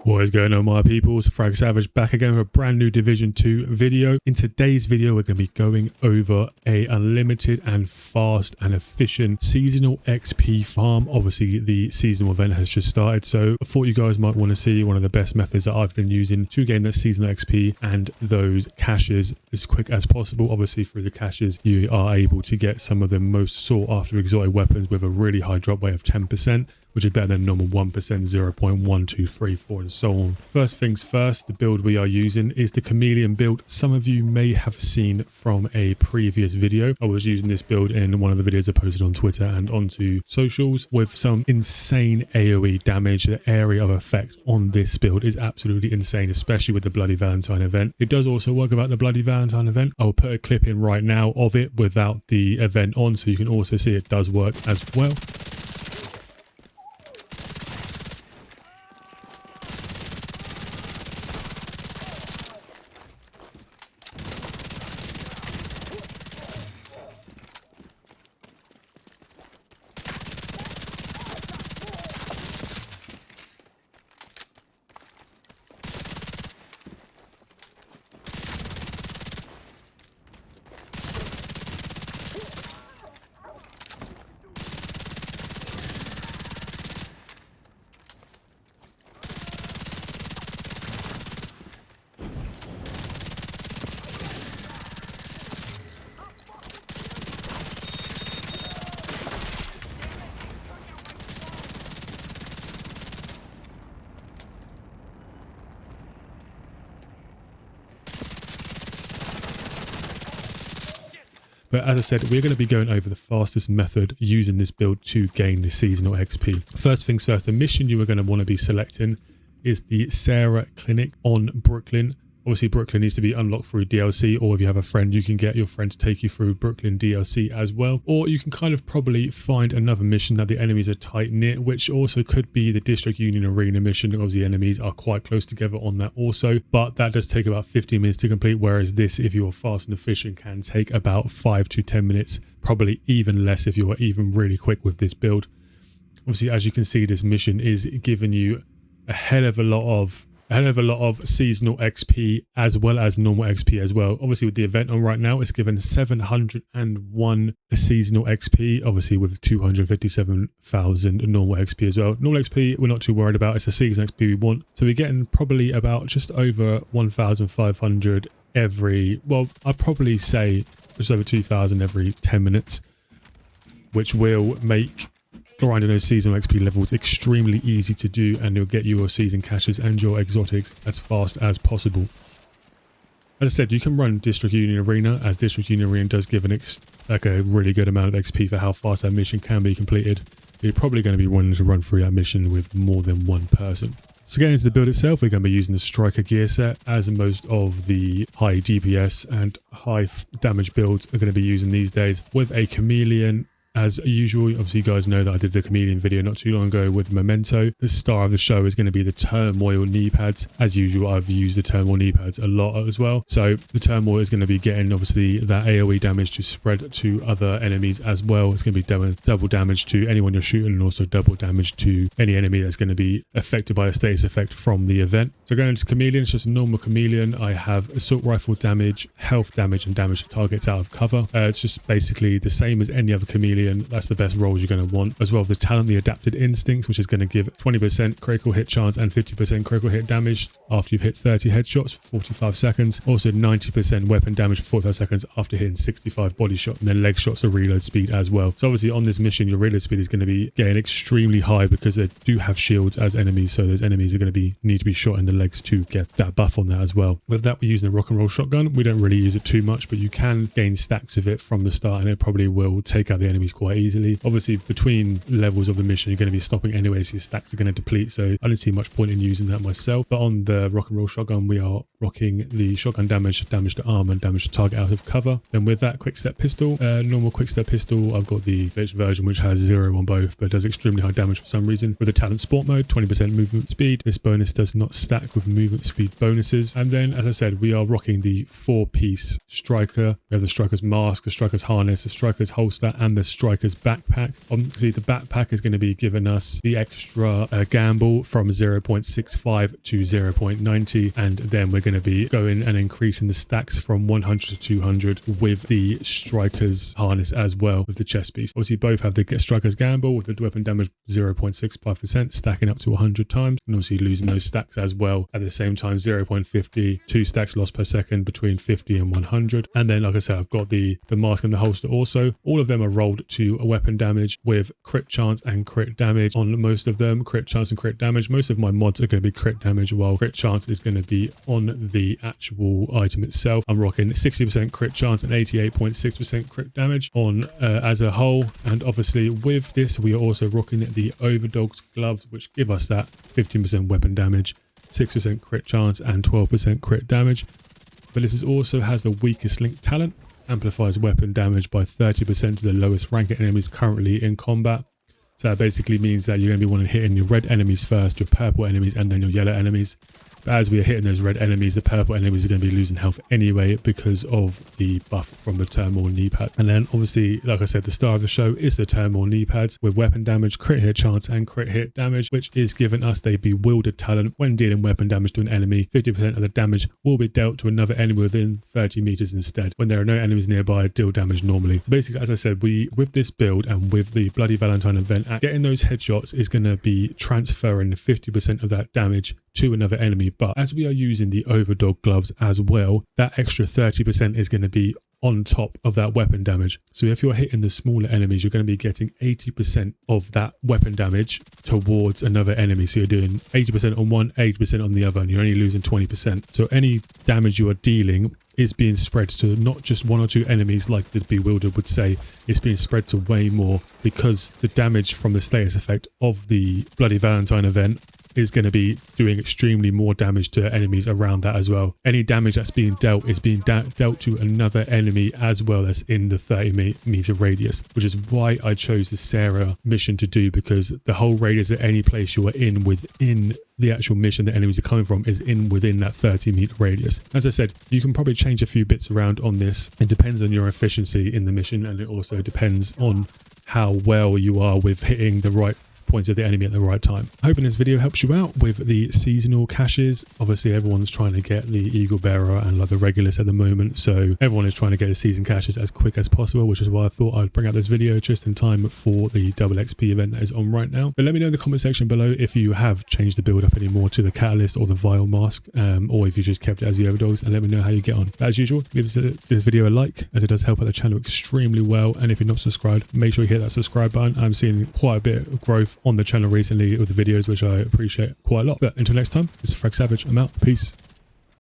What is going on, my peoples? Frag Savage back again with a brand new Division 2 video. In today's video, we're going to be going over a unlimited and fast and efficient seasonal XP farm. Obviously, the seasonal event has just started, so I thought you guys might want to see one of the best methods that I've been using to gain that seasonal XP and those caches as quick as possible. Obviously, through the caches, you are able to get some of the most sought after exotic weapons with a really high drop rate of 10%. Which is better than normal 1%, 0.1234, and so on. First things first, the build we are using is the Chameleon build. Some of you may have seen from a previous video. I was using this build in one of the videos I posted on Twitter and onto socials with some insane AoE damage. The area of effect on this build is absolutely insane, especially with the Bloody Valentine event. It does also work about the Bloody Valentine event. I'll put a clip in right now of it without the event on, so you can also see it does work as well. But as I said, we're going to be going over the fastest method using this build to gain the seasonal XP. First things first, the mission you are going to want to be selecting is the Sarah Clinic on Brooklyn. Obviously, Brooklyn needs to be unlocked through DLC, or if you have a friend, you can get your friend to take you through Brooklyn DLC as well. Or you can kind of probably find another mission that the enemies are tight knit, which also could be the District Union Arena mission. Obviously, the enemies are quite close together on that also, but that does take about 15 minutes to complete, whereas this, if you're fast and efficient, can take about 5 to 10 minutes, probably even less if you're even really quick with this build. Obviously, as you can see, this mission is giving you a hell of a lot of seasonal XP as well as normal XP as well. Obviously, with the event on right now, it's given 701 seasonal XP, obviously with 257,000 normal XP as well. Normal XP we're not too worried about, it's a season XP we want, so we're getting probably about just over 1,500 every, well, I'd probably say just over 2,000 every 10 minutes, which will make grinding those seasonal XP levels extremely easy to do, and it'll get you your season caches and your exotics as fast as possible. As I said, you can run District Union Arena, as District Union Arena does give a really good amount of XP for how fast that mission can be completed. You're probably going to be wanting to run through that mission with more than one person. So getting into the build itself, we're going to be using the Striker gear set, as most of the high DPS and high damage builds are going to be using these days, with a Chameleon. As usual, obviously you guys know that I did the Chameleon video not too long ago with Memento. The star of the show is going to be the Turmoil knee pads. As usual, I've used the Turmoil knee pads a lot as well. So the Turmoil is going to be getting obviously that AoE damage to spread to other enemies as well. It's going to be double damage to anyone you're shooting, and also double damage to any enemy that's going to be affected by a status effect from the event. So going into Chameleon, it's just a normal Chameleon. I have assault rifle damage, health damage, and damage to targets out of cover. It's just basically the same as any other Chameleon. That's the best rolls you're going to want. As well, the talent, the adapted instinct, which is going to give 20% critical hit chance and 50% critical hit damage after you've hit 30 headshots for 45 seconds. Also 90% weapon damage for 45 seconds after hitting 65 body shot, and then leg shots are reload speed as well. So obviously on this mission, your reload speed is going to be getting extremely high because they do have shields as enemies, so those enemies are going to need to be shot in the legs to get that buff on that as well. With that, we're using the rock and roll shotgun. We don't really use it too much, but you can gain stacks of it from the start, and it probably will take out the enemies quite easily. Obviously, between levels of the mission, you're going to be stopping anyway, so your stacks are going to deplete, so I don't see much point in using that myself. But on the rock and roll shotgun, we are rocking the shotgun damage to armor, and damage to target out of cover. Then with that, quick step pistol, normal quick step pistol, I've got the glitch version, which has 0 on both, but does extremely high damage for some reason. With the talent sport mode, 20% movement speed. This bonus does not stack with movement speed bonuses. And then, as I said, we are rocking the 4-piece striker. We have the striker's mask, the striker's harness, the striker's holster, and the striker's backpack. Obviously the backpack is going to be giving us the extra gamble from 0.65 to 0.90, and then we're going to be going and increasing the stacks from 100 to 200 with the striker's harness as well with the chest piece. Obviously both have the striker's gamble with the weapon damage 0.65%, stacking up to 100 times, and obviously losing those stacks as well at the same time. 0.50, 2 stacks lost per second between 50 and 100. And then like I said, I've got the mask and the holster also. All of them are rolled to a weapon damage with crit chance and crit damage on most of them. Crit chance and crit damage. Most of my mods are going to be crit damage, while crit chance is going to be on the actual item itself. I'm rocking 60% crit chance and 88.6% crit damage on as a whole. And obviously with this we are also rocking the Overdog's gloves, which give us that 15% weapon damage, 6% crit chance and 12% crit damage. But this also has the weakest link talent, amplifies weapon damage by 30% to the lowest ranked enemies currently in combat. So that basically means that you're going to be wanting to hit in your red enemies first, your purple enemies, and then your yellow enemies. But as we are hitting those red enemies, the purple enemies are going to be losing health anyway because of the buff from the turmoil knee pad. And then obviously, like I said, the star of the show is the turmoil knee pads with weapon damage, crit hit chance, and crit hit damage, which is giving us the bewildered talent. When dealing weapon damage to an enemy, 50% of the damage will be dealt to another enemy within 30 meters instead. When there are no enemies nearby, deal damage normally. So basically, as I said, with this build and with the Bloody Valentine event, getting those headshots is going to be transferring 50% of that damage to another enemy. But as we are using the Overdog gloves as well, that extra 30% is going to be on top of that weapon damage. So if you're hitting the smaller enemies, you're going to be getting 80% of that weapon damage towards another enemy. So you're doing 80% on one, 80% on the other, and you're only losing 20%. So any damage you are dealing is being spread to not just one or two enemies like the Bewildered would say. It's being spread to way more, because the damage from the status effect of the Bloody Valentine event is going to be doing extremely more damage to enemies around that as well. Any damage that's being dealt is being dealt to another enemy as well as in the 30-meter radius, which is why I chose the Sarah mission to do, because the whole radius at any place you are in within the actual mission the enemies are coming from is within that 30-meter radius. As I said, you can probably change a few bits around on this. It depends on your efficiency in the mission, and it also depends on how well you are with hitting the right points of the enemy at the right time. Hoping this video helps you out with the seasonal caches. Obviously everyone's trying to get the Eagle Bearer and like the Regulus at the moment, so everyone is trying to get the season caches as quick as possible, which is why I thought I'd bring out this video just in time for the double XP event that is on right now. But let me know in the comment section below if you have changed the build up anymore to the Catalyst or the Vial Mask, or if you just kept it as the Overdogs, and let me know how you get on. As usual, give this video a like, as it does help out the channel extremely well. And if you're not subscribed, make sure you hit that subscribe button. I'm seeing quite a bit of growth on the channel recently with the videos, which I appreciate quite a lot. But until next time, this is Frag Savage. I'm out. Peace.